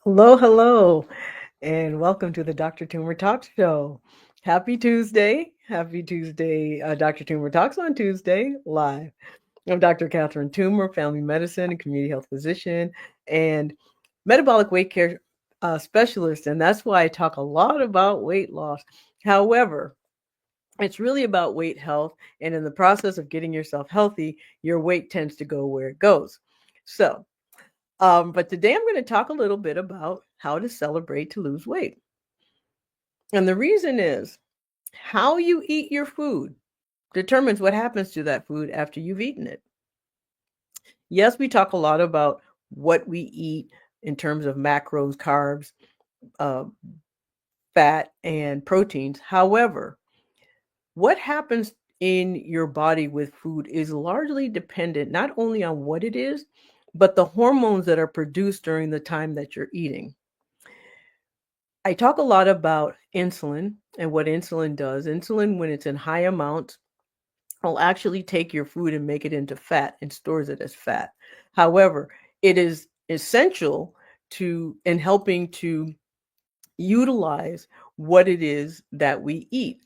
Hello, hello, and welcome to the Dr. Toomer Talks Show. Happy Tuesday. Happy Tuesday. Dr. Toomer Talks on Tuesday live. I'm Dr. Catherine Toomer, family medicine and community health physician, and metabolic weight care specialist. And that's why I talk a lot about weight loss. However, it's really about weight health. And in the process of getting yourself healthy, your weight tends to go where it goes. But today I'm going to talk a little bit about how to celebrate to lose weight. And the reason is how you eat your food determines what happens to that food after you've eaten it. Yes, we talk a lot about what we eat in terms of macros, carbs, uh, fat, and proteins. However, what happens in your body with food is largely dependent not only on what it is, but the hormones that are produced during the time that you're eating. I talk a lot about insulin and what insulin does. Insulin, when it's in high amounts, will actually take your food and make it into fat and stores it as fat. However, it is essential in helping to utilize what it is that we eat.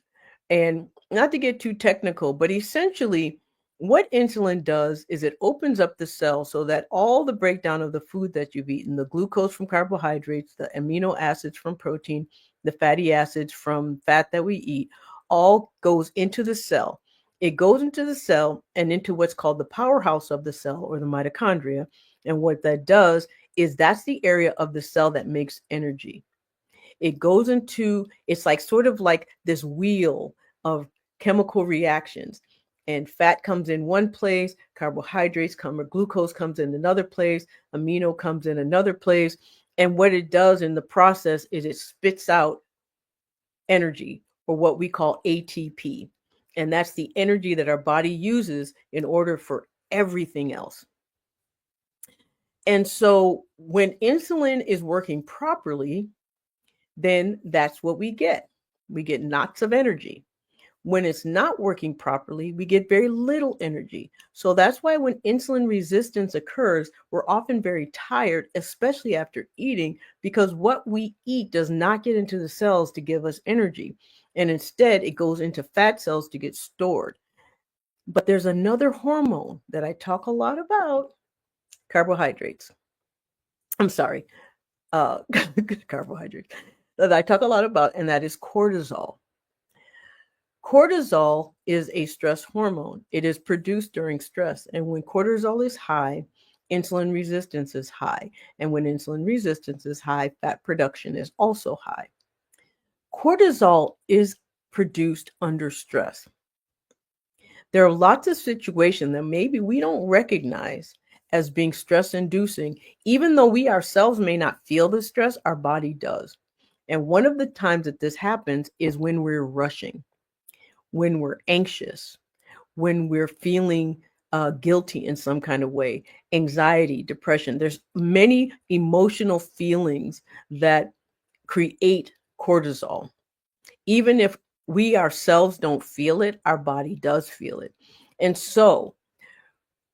And not to get too technical, but essentially what insulin does is it opens up the cell so that all the breakdown of the food that you've eaten, the glucose from carbohydrates, the amino acids from protein, the fatty acids from fat that we eat, all goes into the cell. It goes into the cell and into what's called the powerhouse of the cell, or the mitochondria. And what that does is that's the area of the cell that makes energy. It goes into, it's like sort of like this wheel of chemical reactions. And fat comes in one place, carbohydrates come, or glucose comes in another place, amino comes in another place. And what it does in the process is it spits out energy, or what we call ATP. And that's the energy that our body uses in order for everything else. And so when insulin is working properly, then that's what we get. We get lots of energy. When it's not working properly, we get very little energy. So that's why when insulin resistance occurs, we're often very tired, especially after eating, because what we eat does not get into the cells to give us energy. And instead, it goes into fat cells to get stored. But there's another hormone that I talk a lot about, carbohydrates. I'm sorry, carbohydrates that I talk a lot about, and that is cortisol. Cortisol is a stress hormone. It is produced during stress. And when cortisol is high, insulin resistance is high. And when insulin resistance is high, fat production is also high. Cortisol is produced under stress. There are lots of situations that maybe we don't recognize as being stress inducing. Even though we ourselves may not feel the stress, our body does. And one of the times that this happens is when we're rushing, when we're anxious, when we're feeling guilty in some kind of way, anxiety, depression. There's many emotional feelings that create cortisol. Even if we ourselves don't feel it, our body does feel it. And so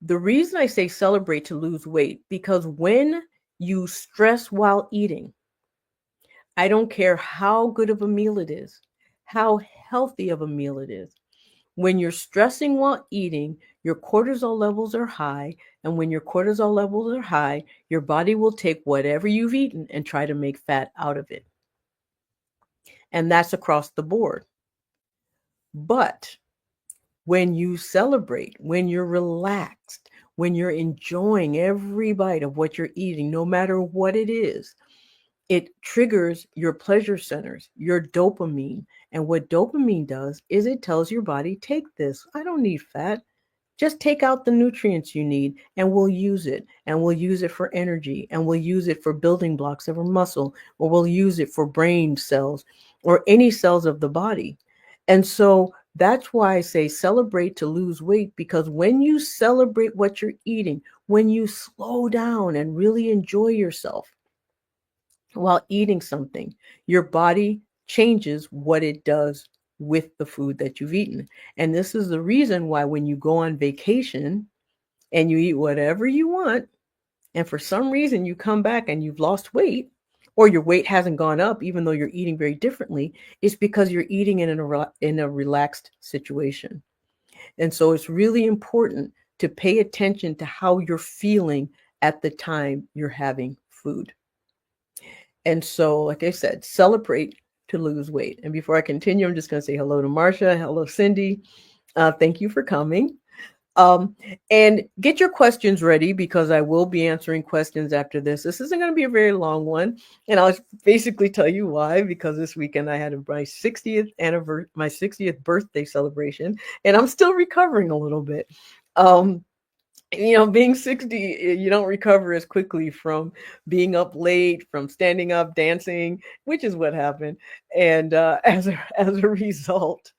the reason I say celebrate to lose weight, because when you stress while eating, I don't care how good of a meal it is, how healthy of a meal it is. When you're stressing while eating, your cortisol levels are high. And when your cortisol levels are high, your body will take whatever you've eaten and try to make fat out of it. And that's across the board. But when you celebrate, when you're relaxed, when you're enjoying every bite of what you're eating, no matter what it is, it triggers your pleasure centers, your dopamine. And what dopamine does is it tells your body, take this. I don't need fat. Just take out the nutrients you need and we'll use it. And we'll use it for energy. And we'll use it for building blocks of our muscle. Or we'll use it for brain cells or any cells of the body. And so that's why I say celebrate to lose weight, because when you celebrate what you're eating, when you slow down and really enjoy yourself while eating something, your body changes what it does with the food that you've eaten. And this is the reason why when you go on vacation and you eat whatever you want, and for some reason you come back and you've lost weight, or your weight hasn't gone up even though you're eating very differently, it's because you're eating in a relaxed situation. And so it's really important to pay attention to how you're feeling at the time you're having food. And so, like I said, celebrate to lose weight. And before I continue, I'm just going to say hello to Marcia. Hello, Cindy. Thank you for coming. Um, and get your questions ready because I will be answering questions after this. This isn't going to be a very long one. And I'll basically tell you why, because this weekend I had my 60th birthday celebration, and I'm still recovering a little bit. Being 60, you don't recover as quickly from being up late, from standing up, dancing, which is what happened. And as a result,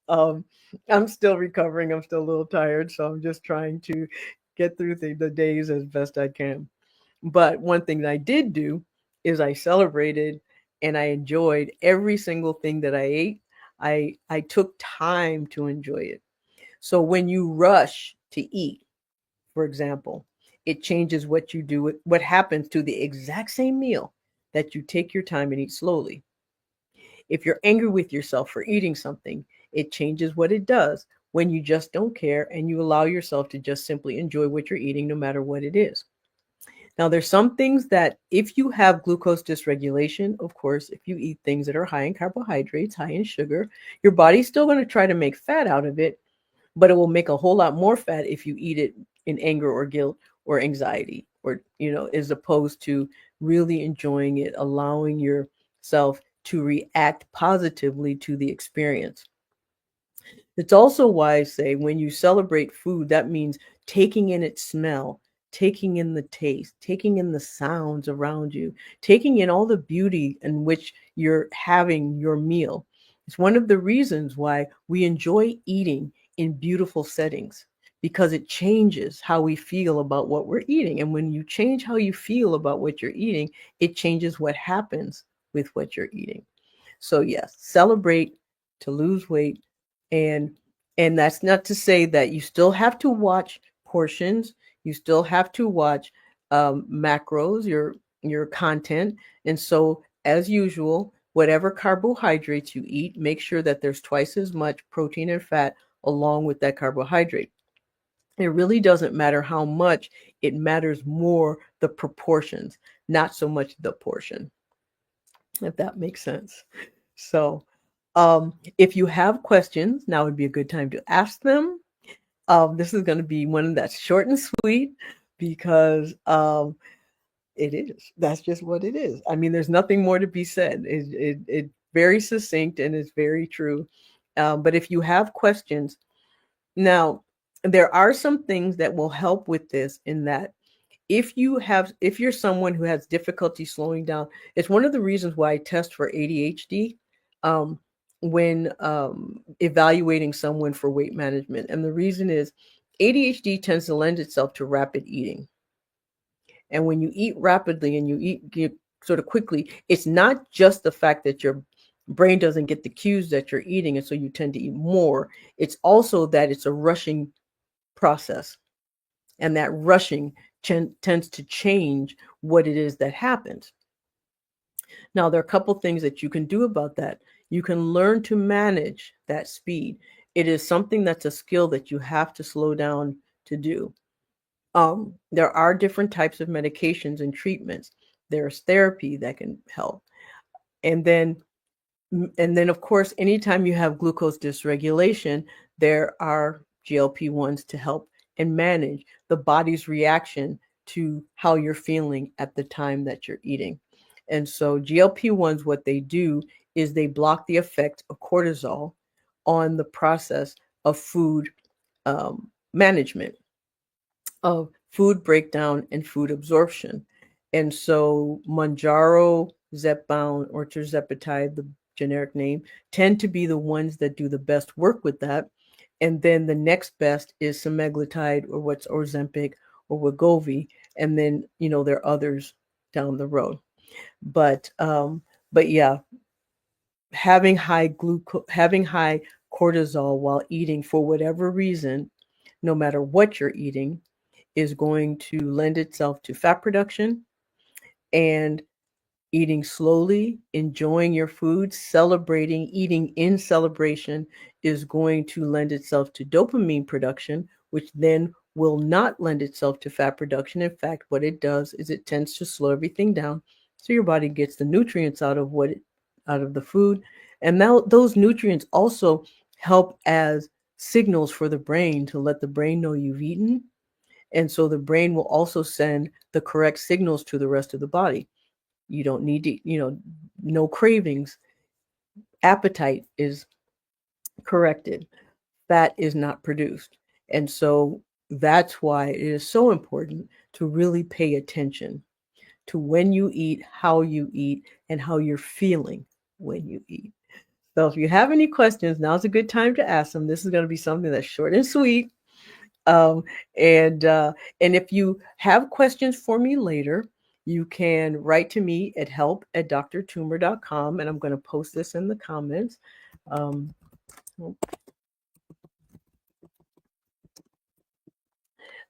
um, I'm still recovering. I'm still a little tired, so I'm just trying to get through the days as best I can. But one thing that I did do is I celebrated and I enjoyed every single thing that I ate. I took time to enjoy it. So when you rush to eat, for example, it changes what you do, what happens to the exact same meal that you take your time and eat slowly. If you're angry with yourself for eating something, it changes what it does when you just don't care and you allow yourself to just simply enjoy what you're eating, no matter what it is. Now, there's some things that if you have glucose dysregulation, of course, if you eat things that are high in carbohydrates, high in sugar, your body's still going to try to make fat out of it, but it will make a whole lot more fat if you eat it in anger or guilt or anxiety, or, as opposed to really enjoying it, allowing yourself to react positively to the experience. It's also why I say when you celebrate food, that means taking in its smell, taking in the taste, taking in the sounds around you, taking in all the beauty in which you're having your meal. It's one of the reasons why we enjoy eating in beautiful settings, because it changes how we feel about what we're eating. And when you change how you feel about what you're eating, it changes what happens with what you're eating. So yes, celebrate to lose weight, and that's not to say that you still have to watch portions. You still have to watch macros, your content. And so, as usual, whatever carbohydrates you eat, make sure that there's twice as much protein and fat along with that carbohydrate. It really doesn't matter how much, it matters more the proportions, not so much the portion, if that makes sense. So, if you have questions, now would be a good time to ask them. This is going to be one that's short and sweet because it is. That's just what it is. I mean, there's nothing more to be said. It's very succinct and it's very true. But if you have questions, now there are some things that will help with this, in that if you're someone who has difficulty slowing down, it's one of the reasons why I test for ADHD um, when evaluating someone for weight management. And the reason is ADHD tends to lend itself to rapid eating. And when you eat rapidly and you eat sort of quickly, it's not just the fact that your brain doesn't get the cues that you're eating, and so you tend to eat more. It's also that it's a rushing process, and that rushing tends to change what it is that happens. Now, there are a couple things that you can do about that. You can learn to manage that speed. It is something that's a skill that you have to slow down to do. There are different types of medications and treatments. There's therapy that can help. And then of course, anytime you have glucose dysregulation, there are GLP-1s to help and manage the body's reaction to how you're feeling at the time that you're eating. And so GLP-1s, what they do is they block the effect of cortisol on the process of food management, of food breakdown and food absorption. And so Mounjaro, Zepbound, or tirzepatide, the generic name, tend to be the ones that do the best work with that. And then the next best is semaglutide, or Ozempic, or Wegovy. And then, there are others down the road. But yeah, having high cortisol while eating, for whatever reason, no matter what you're eating, is going to lend itself to fat production. And Eating slowly, enjoying your food, celebrating, eating in celebration is going to lend itself to dopamine production, which then will not lend itself to fat production. In fact, what it does is it tends to slow everything down so your body gets the nutrients out of out of the food. And now those nutrients also help as signals for the brain to let the brain know you've eaten. And so the brain will also send the correct signals to the rest of the body. You don't need to, no cravings. Appetite is corrected. Fat is not produced. And so that's why it is so important to really pay attention to when you eat, and how you're feeling when you eat. So if you have any questions, now's a good time to ask them. This is going to be something that's short and sweet. Um, and if you have questions for me later, you can write to me at help@drtumor.com, and I'm going to post this in the comments.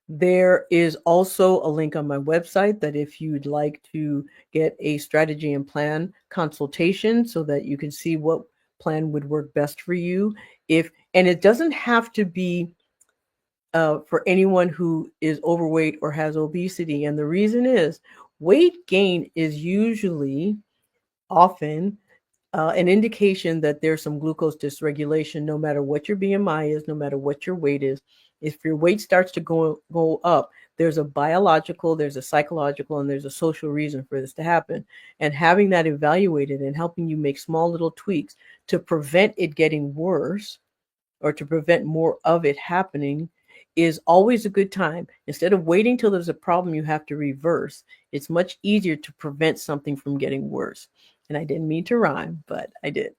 There is also a link on my website that if you'd like to get a strategy and plan consultation so that you can see what plan would work best for you. And it doesn't have to be for anyone who is overweight or has obesity. And the reason is weight gain is usually often an indication that there's some glucose dysregulation, no matter what your BMI is, no matter what your weight is. If your weight starts to go up, there's a biological, there's a psychological, and there's a social reason for this to happen. And having that evaluated and helping you make small little tweaks to prevent it getting worse or to prevent more of it happening is always a good time. Instead of waiting till there's a problem you have to reverse, it's much easier to prevent something from getting worse. And I didn't mean to rhyme, but I did.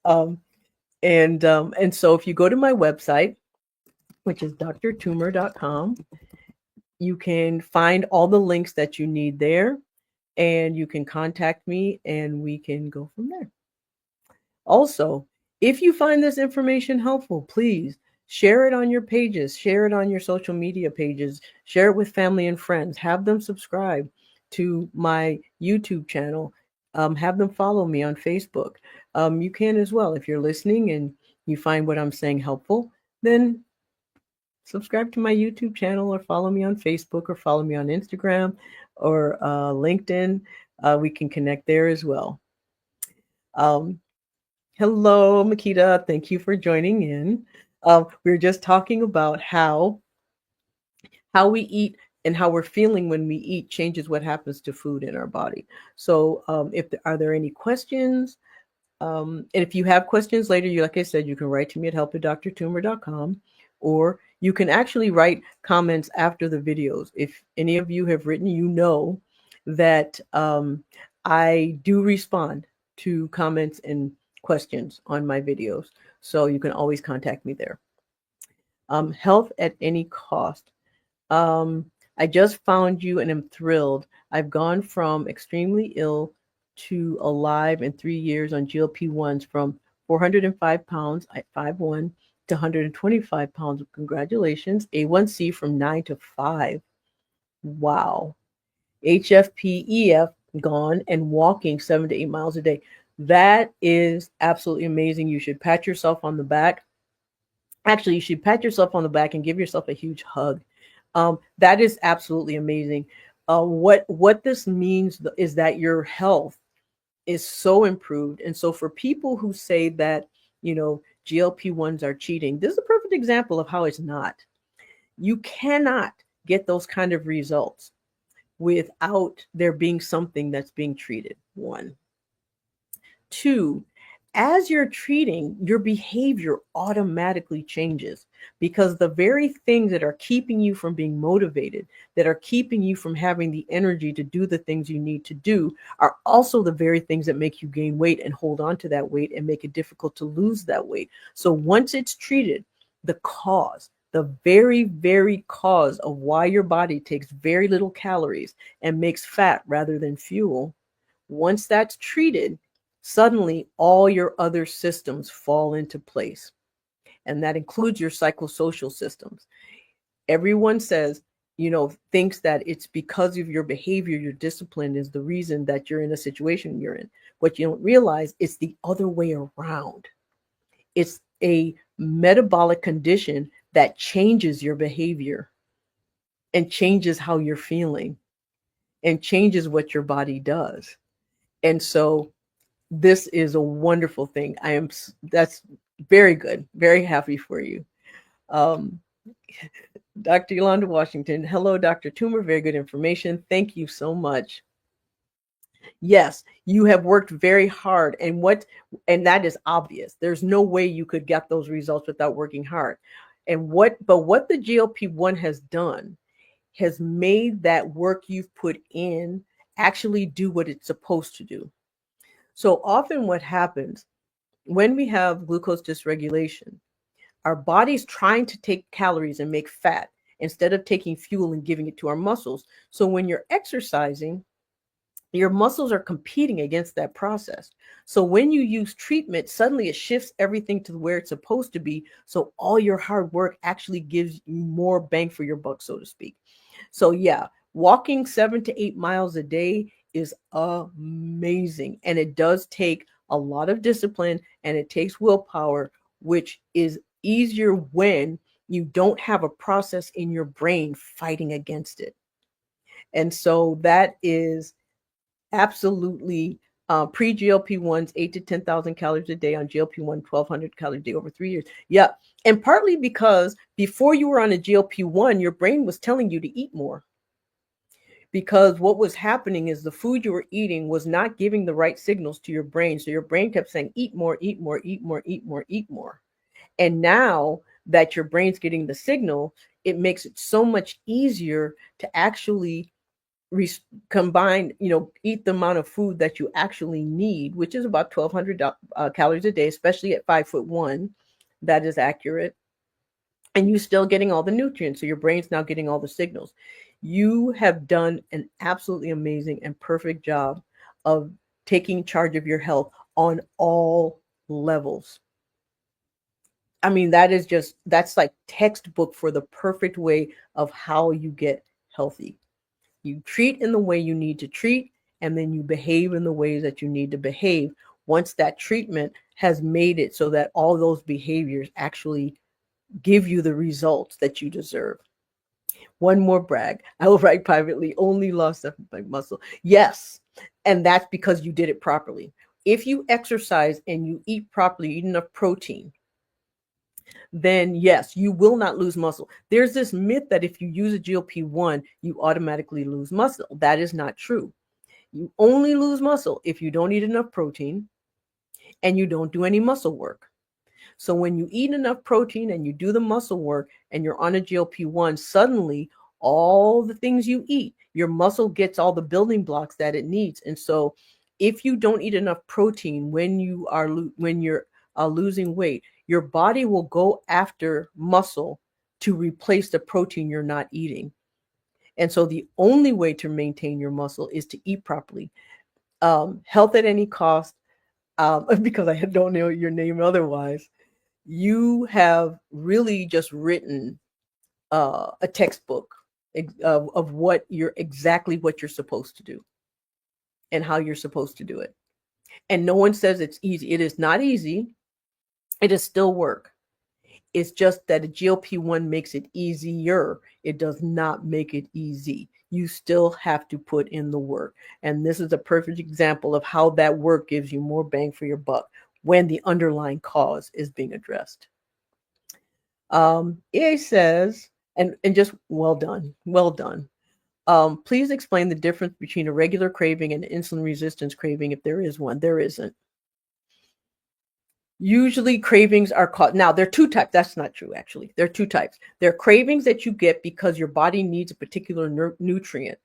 And so if you go to my website, which is drtumor.com, you can find all the links that you need there, and you can contact me and we can go from there. Also, if you find this information helpful, please share it on your pages, share it on your social media pages, share it with family and friends, have them subscribe to my YouTube channel, have them follow me on Facebook. You can as well. If you're listening and you find what I'm saying helpful, then subscribe to my YouTube channel or follow me on Facebook or follow me on Instagram or LinkedIn. We can connect there as well. Hello, Makita. Thank you for joining in. We were just talking about how we eat and how we're feeling when we eat changes what happens to food in our body. So are there any questions? And if you have questions later, like I said, you can write to me at help@drtumor.com, or you can actually write comments after the videos. If any of you have written, you know that I do respond to comments and questions on my videos. So you can always contact me there. Health at any cost. I just found you and am thrilled. I've gone from extremely ill to alive in 3 years on GLP-1s from 405 pounds at 5'1" to 125 pounds. Congratulations. A1C from 9 to 5. Wow. HFPEF gone and walking 7 to 8 miles a day. That is absolutely amazing. You should pat yourself on the back. Actually, you should pat yourself on the back and give yourself a huge hug. That is absolutely amazing. What this means is that your health is so improved. And so for people who say that, GLP-1s are cheating, this is a perfect example of how it's not. You cannot get those kind of results without there being something that's being treated. 1. 2, as you're treating, your behavior automatically changes because the very things that are keeping you from being motivated, that are keeping you from having the energy to do the things you need to do, are also the very things that make you gain weight and hold on to that weight and make it difficult to lose that weight. So once it's treated, the cause, the very, very cause of why your body takes very little calories and makes fat rather than fuel, once that's treated, suddenly all your other systems fall into place. And that includes your psychosocial systems. Everyone says thinks that it's because of your behavior, your discipline is the reason that you're in a situation you're in. What you don't realize, it's the other way around. It's a metabolic condition that changes your behavior and changes how you're feeling and changes what your body does. And so this is a wonderful thing. That's very good. Very happy for you. Um, Dr. Yolanda Washington. Hello, Dr. Toomer. Very good information. Thank you so much. Yes, you have worked very hard, and that is obvious. There's no way you could get those results without working hard. But what the GLP-1 has done has made that work you've put in actually do what it's supposed to do. So often what happens when we have glucose dysregulation, our body's trying to take calories and make fat instead of taking fuel and giving it to our muscles. So when you're exercising, your muscles are competing against that process. So when you use treatment, suddenly it shifts everything to where it's supposed to be. So all your hard work actually gives you more bang for your buck, so to speak. So yeah, walking 7 to 8 miles a day is amazing. And it does take a lot of discipline and it takes willpower, which is easier when you don't have a process in your brain fighting against it. And so that is absolutely pre-GLP-1s, 8 to 10,000 calories a day, on GLP-1, 1,200 calories a day over 3 years. Yeah. And partly because before you were on a GLP-1, your brain was telling you to eat more. Because what was happening is the food you were eating was not giving the right signals to your brain. So your brain kept saying, eat more, eat more, eat more, eat more, eat more. And now that your brain's getting the signal, it makes it so much easier to actually combine, eat the amount of food that you actually need, which is about 1,200 calories a day, especially at 5'1". That is accurate. And you're still getting all the nutrients. So your brain's now getting all the signals. You have done an absolutely amazing and perfect job of taking charge of your health on all levels. I mean, that's like textbook for the perfect way of how you get healthy. You treat in the way you need to treat, and then you behave in the ways that you need to behave once that treatment has made it so that all those behaviors actually give you the results that you deserve. One more brag. I will write privately, only lost my muscle. Yes. And that's because you did it properly. If you exercise and you eat properly, eat enough protein, then yes, you will not lose muscle. There's this myth that if you use a GLP-1, you automatically lose muscle. That is not true. You only lose muscle if you don't eat enough protein and you don't do any muscle work. So when you eat enough protein and you do the muscle work and you're on a GLP-1, suddenly all the things you eat, your muscle gets all the building blocks that it needs. And so if you don't eat enough protein when you're losing weight, your body will go after muscle to replace the protein you're not eating. And so the only way to maintain your muscle is to eat properly. Health at any cost, because I don't know your name otherwise. You have really just written a textbook of exactly what you're supposed to do and how you're supposed to do it. And no one says it's easy. It is not easy. It is still work. It's just that a GLP-1 makes it easier. It does not make it easy. You still have to put in the work. And this is a perfect example of how that work gives you more bang for your buck when the underlying cause is being addressed. EA says, and just well done. Please explain the difference between a regular craving and insulin resistance craving, if there is one. There isn't. Usually cravings are called, now there are two types. That's not true, actually. There are two types. There are cravings that you get because your body needs a particular nutrient,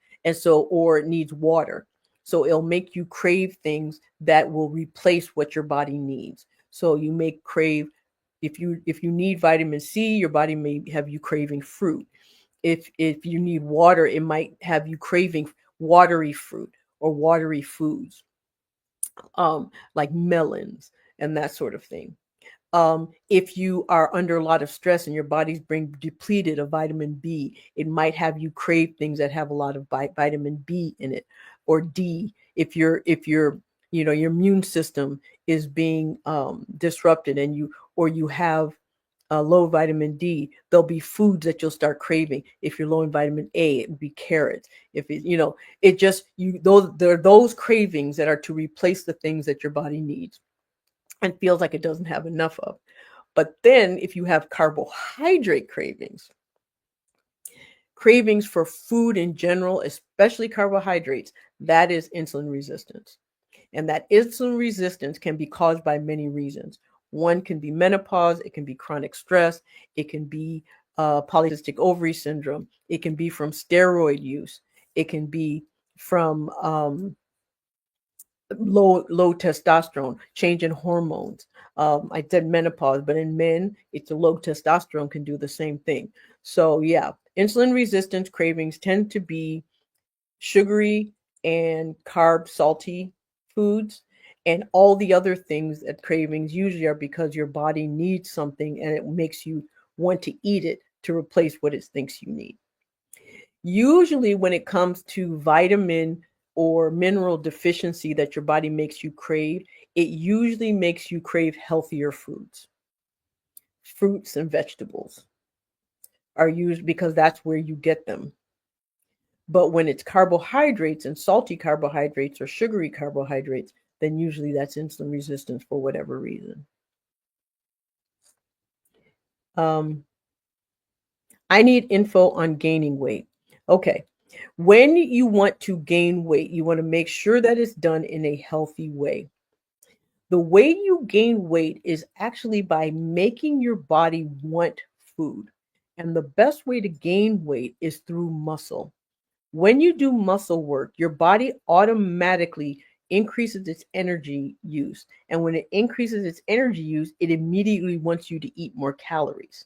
or it needs water. So it'll make you crave things that will replace what your body needs. So you may crave, if you need vitamin C, your body may have you craving fruit. If you need water, it might have you craving watery fruit or watery foods, like melons and that sort of thing. If you are under a lot of stress and your body's being depleted of vitamin B, it might have you crave things that have a lot of vitamin B in it, or D. If you're your immune system is being disrupted, and you have low vitamin D, there'll be foods that you'll start craving. If you're low in vitamin A, it would be carrots. If it just there are those cravings that are to replace the things that your body needs and feels like it doesn't have enough of. But then if you have carbohydrate cravings for food in general, especially carbohydrates, that is insulin resistance. And that insulin resistance can be caused by many reasons. One can be menopause, it can be chronic stress, it can be polycystic ovary syndrome, it can be from steroid use, it can be from low testosterone, change in hormones. I said menopause, but in men, it's a low testosterone can do the same thing. So yeah, insulin resistance cravings tend to be sugary and carb salty foods, and all the other things that cravings usually are because your body needs something and it makes you want to eat it to replace what it thinks you need. Usually when it comes to vitamin or mineral deficiency that your body makes you crave, it usually makes you crave healthier foods. Fruits and vegetables are used because that's where you get them. But when it's carbohydrates and salty carbohydrates or sugary carbohydrates, then usually that's insulin resistance for whatever reason. I need info on gaining weight. Okay. When you want to gain weight, you want to make sure that it's done in a healthy way. The way you gain weight is actually by making your body want food. And the best way to gain weight is through muscle. When you do muscle work, your body automatically increases its energy use. And when it increases its energy use, it immediately wants you to eat more calories.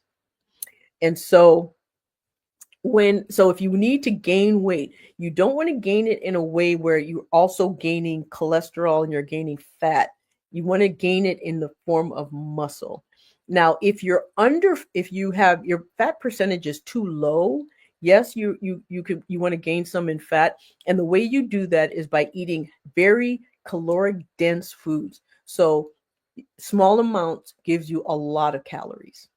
And so if you need to gain weight, you don't want to gain it in a way where you're also gaining cholesterol and you're gaining fat. You want to gain it in the form of muscle. Now, if you have your fat percentage is too low, yes, you want to gain some in fat, and the way you do that is by eating very caloric dense foods. So small amounts gives you a lot of calories,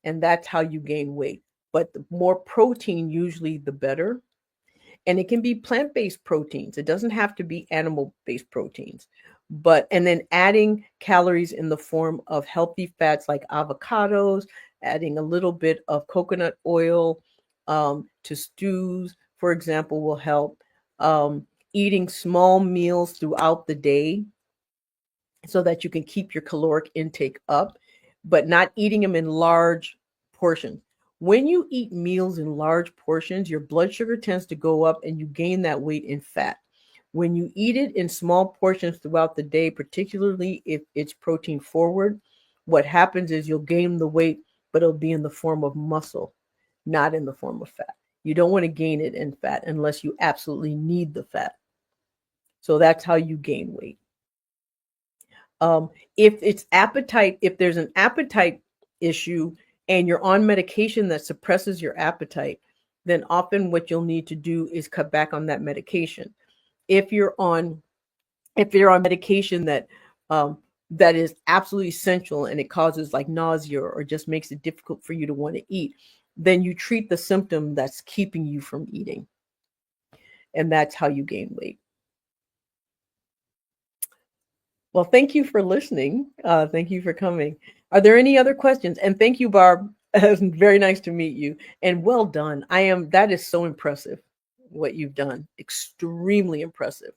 and that's how you gain weight. But the more protein, usually the better. And it can be plant-based proteins. It doesn't have to be animal-based proteins. And then adding calories in the form of healthy fats like avocados, adding a little bit of coconut oil to stews, for example, will help. Eating small meals throughout the day so that you can keep your caloric intake up, but not eating them in large portions. When you eat meals in large portions, your blood sugar tends to go up and you gain that weight in fat. When you eat it in small portions throughout the day, particularly if it's protein forward, what happens is you'll gain the weight, but it'll be in the form of muscle, not in the form of fat. You don't want to gain it in fat unless you absolutely need the fat. So that's how you gain weight. If there's an appetite issue and you're on medication that suppresses your appetite, then often what you'll need to do is cut back on that medication. If you're on medication that is absolutely essential and it causes like nausea or just makes it difficult for you to want to eat, then you treat the symptom that's keeping you from eating. And that's how you gain weight. Well, thank you for listening. Thank you for coming. Are there any other questions? And thank you, Barb. It's very nice to meet you. And well done. That is so impressive what you've done. Extremely impressive.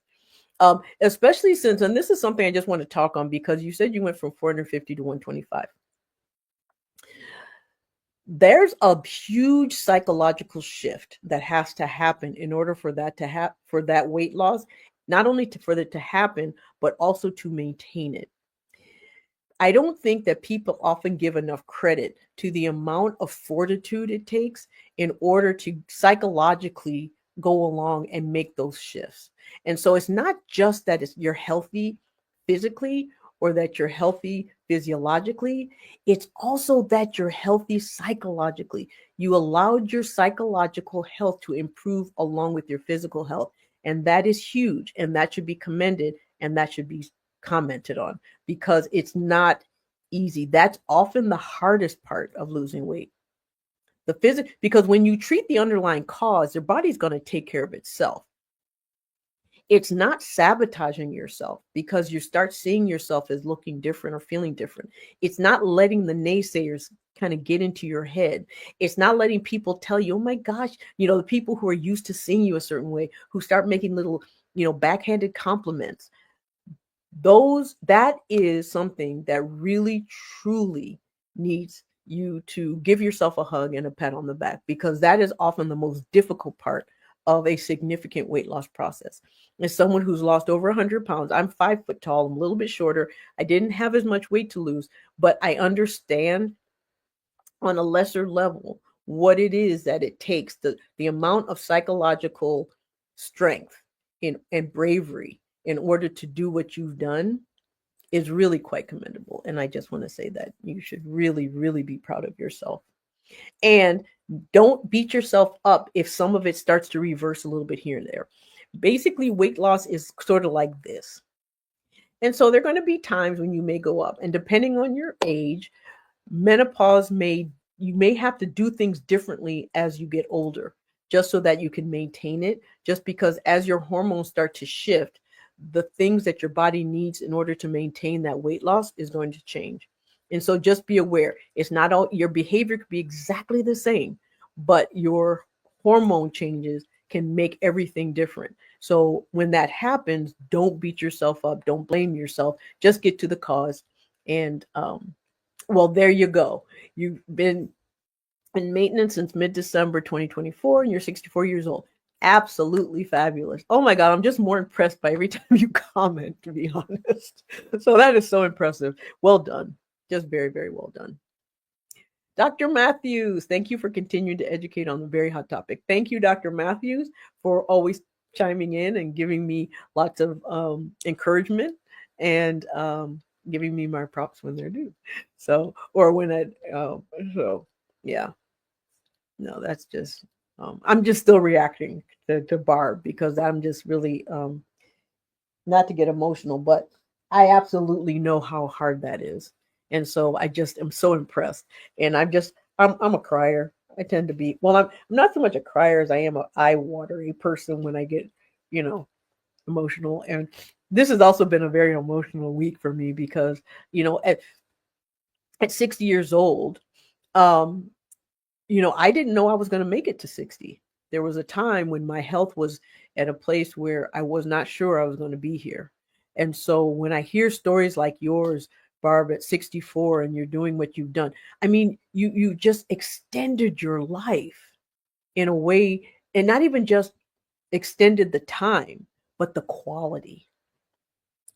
Especially since, and this is something I just want to talk on because you said you went from 450 to 125. There's a huge psychological shift that has to happen in order for that for that weight loss, not only for it to happen, but also to maintain it. I don't think that people often give enough credit to the amount of fortitude it takes in order to psychologically go along and make those shifts. And so it's not just that you're healthy physically or that you're healthy physiologically. It's also that you're healthy psychologically. You allowed your psychological health to improve along with your physical health. And that is huge. And that should be commended and that should be commented on because it's not easy. That's often the hardest part of losing weight. Because when you treat the underlying cause, your body's going to take care of itself. It's not sabotaging yourself because you start seeing yourself as looking different or feeling different. It's not letting the naysayers kind of get into your head. It's not letting people tell you, oh my gosh, the people who are used to seeing you a certain way, who start making little, backhanded compliments. That is something that really, truly needs you to give yourself a hug and a pat on the back, because that is often the most difficult part of a significant weight loss process. As someone who's lost over 100 pounds, I'm 5 foot tall, I'm a little bit shorter. I didn't have as much weight to lose, but I understand on a lesser level what it is that it takes, the amount of psychological strength and bravery in order to do what you've done is really quite commendable. And I just want to say that you should really, really be proud of yourself. And don't beat yourself up if some of it starts to reverse a little bit here and there. Basically, weight loss is sort of like this. And so there are going to be times when you may go up. And depending on your age, menopause you may have to do things differently as you get older, just so that you can maintain it. Just because as your hormones start to shift, the things that your body needs in order to maintain that weight loss is going to change. And so just be aware, it's not all your behavior could be exactly the same, but your hormone changes can make everything different. So when that happens, don't beat yourself up, don't blame yourself, just get to the cause. And well, there you go. You've been in maintenance since mid-December 2024 and you're 64 years old. Absolutely fabulous. Oh my God, I'm just more impressed by every time you comment, to be honest. So that is so impressive. Well done. Just very, very well done. Dr. Matthews, thank you for continuing to educate on the very hot topic. Thank you, Dr. Matthews, for always chiming in and giving me lots of encouragement and giving me my props when they're due. So, or when yeah. No, that's just, I'm just still reacting to Barb because I'm just really, not to get emotional, but I absolutely know how hard that is. And so I just am so impressed. And I'm a crier. I tend to be, well, I'm not so much a crier as I am an eye watery person when I get, emotional. And this has also been a very emotional week for me because, at 60 years old, I didn't know I was going to make it to 60. There was a time when my health was at a place where I was not sure I was going to be here. And so when I hear stories like yours, Barb, at 64, and you're doing what you've done, I mean, you just extended your life in a way, and not even just extended the time, but the quality.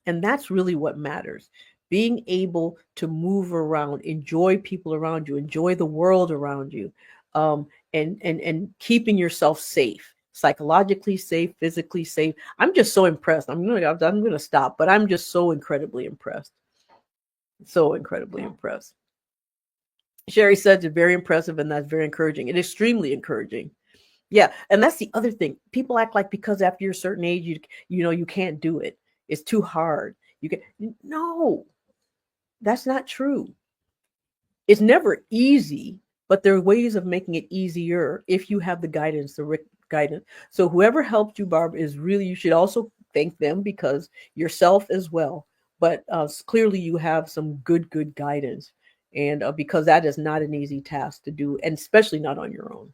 And that's really what matters. Being able to move around, enjoy people around you, enjoy the world around you, and keeping yourself safe, psychologically safe, physically safe. I'm just so impressed. I'm gonna stop, but I'm just so incredibly impressed. So incredibly impressed. Sherry said it's very impressive, and that's very encouraging and extremely encouraging. Yeah, and that's the other thing. People act like because after you're a certain age, you can't do it. It's too hard. No, that's not true. It's never easy, but there are ways of making it easier if you have the guidance, guidance. So whoever helped you, Barb, you should also thank them because yourself as well. But clearly you have some good guidance. And because that is not an easy task to do, and especially not on your own.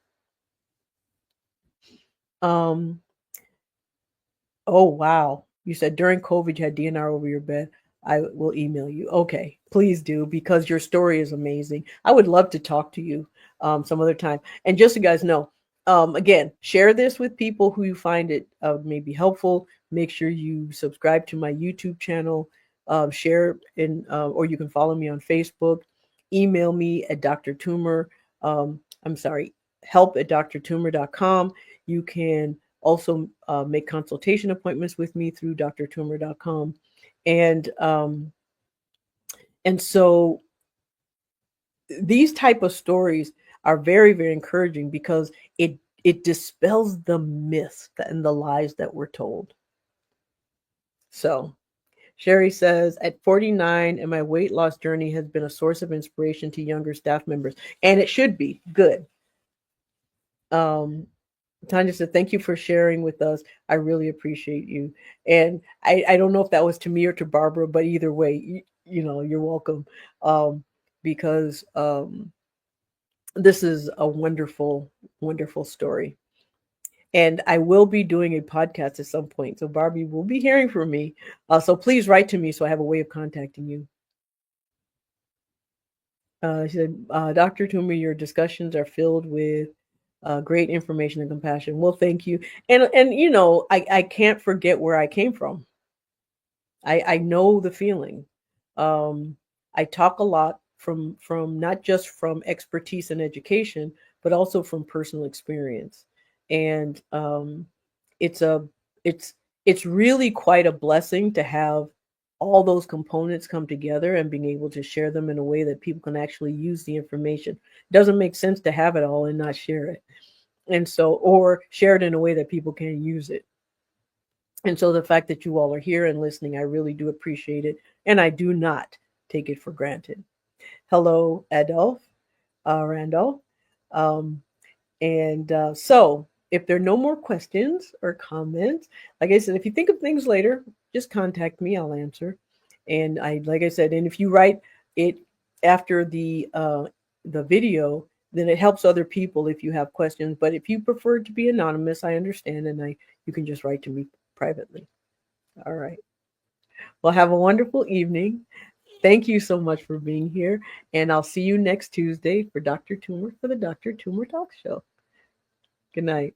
Oh, wow. You said during COVID you had DNR over your bed. I will email you. Okay, please do, because your story is amazing. I would love to talk to you some other time. And just so you guys know, again, share this with people who you find it may be helpful. Make sure you subscribe to my YouTube channel. Share or you can follow me on Facebook. Email me at Dr. Toomer. Help at drtoomer.com. You can also make consultation appointments with me through drtoomer.com. And And so these type of stories are very, very encouraging because it dispels the myths and the lies that we're told. So Sherry says, at 49, and my weight loss journey has been a source of inspiration to younger staff members. And it should be. Good. Tanya said, thank you for sharing with us. I really appreciate you. And I don't know if that was to me or to Barbara, but either way, you're welcome. Because this is a wonderful, wonderful story. And I will be doing a podcast at some point. So Barbie will be hearing from me. So please write to me so I have a way of contacting you. She said, Dr. Toomey, your discussions are filled with great information and compassion. Well, thank you. And I can't forget where I came from. I know the feeling. I talk a lot from not just from expertise and education, but also from personal experience. And it's a it's it's really quite a blessing to have all those components come together and being able to share them in a way that people can actually use the information. It doesn't make sense to have it all and not share it. And so, or share it in a way that people can use it. And so the fact that you all are here and listening, I really do appreciate it. And I do not take it for granted. Hello, Adolph, Randolph. So if there are no more questions or comments, like I said, if you think of things later, just contact me. I'll answer. And like I said, and if you write it after the video, then it helps other people if you have questions. But if you prefer to be anonymous, I understand, and you can just write to me privately. All right. Well, have a wonderful evening. Thank you so much for being here. And I'll see you next Tuesday for Dr. Toomer for the Dr. Toomer Talk Show. Good night.